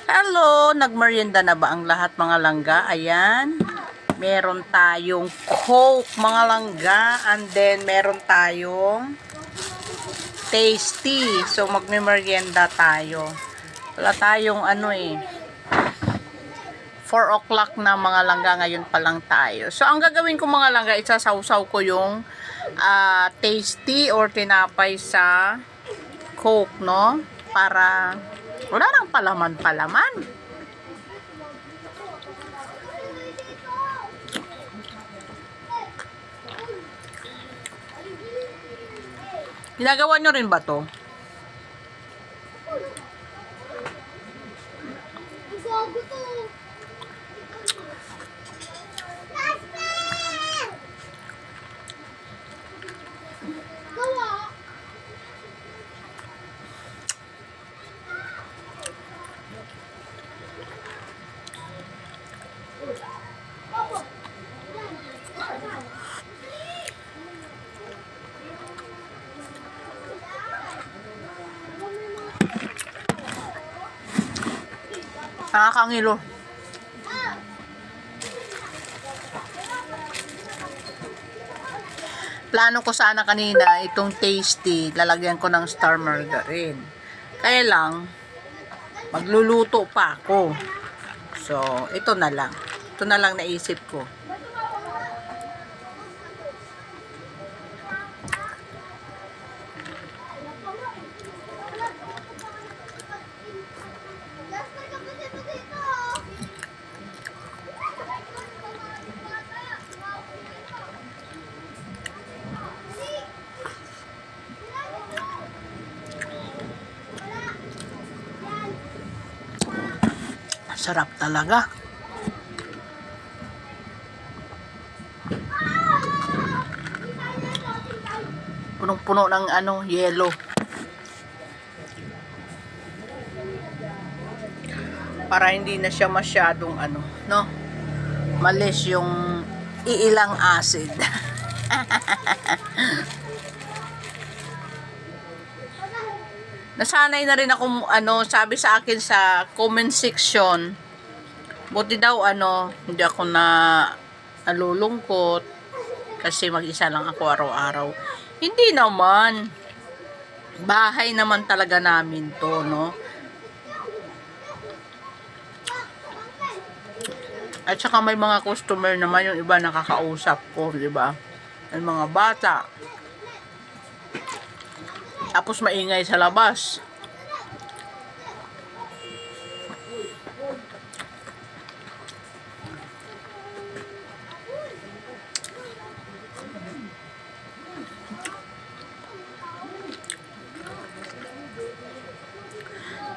Hello! Nagmerienda na ba ang lahat mga langga? Ayan. Meron tayong Coke mga langga. And then meron tayong Tasty. So magme-merienda tayo. Wala tayong 4 o'clock na mga langga. Ngayon pa lang tayo. So ang gagawin ko mga langga, isasawsaw ko yung Tasty or tinapay sa Coke, no? Para wala nang palaman-palaman. Ginagawa nyo rin ba to? Nakakangilo. Plano ko sana kanina itong Tasty, lalagyan ko ng star margarine. Kaya lang, magluluto pa ako. So, ito na lang. Ito na lang naisip ko. Sarap talaga. Punong-puno ng yelo. Para hindi na siya masyadong no? Malis yung iilang acid. Nasanay na rin ako, sabi sa akin sa comment section, buti daw, hindi ako nalulungkot kasi mag-isa lang ako araw-araw. Hindi naman. Bahay naman talaga namin to, no? At saka may mga customer naman, yung iba nakakausap ko, di ba? May mga bata. Tapos maingay sa labas.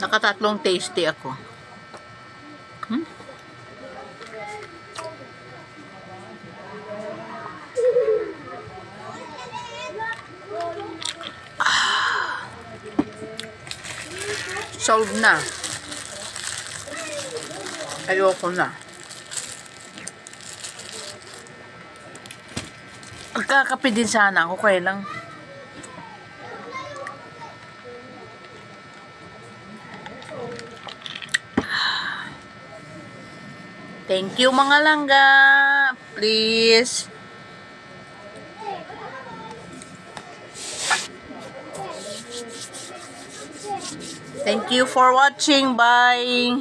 Nakatatlong Tasty ako. Solve na. Ayoko na. Magkakape din sana ako, kaya lang. Thank you mga langga. Please. Thank you for watching. Bye.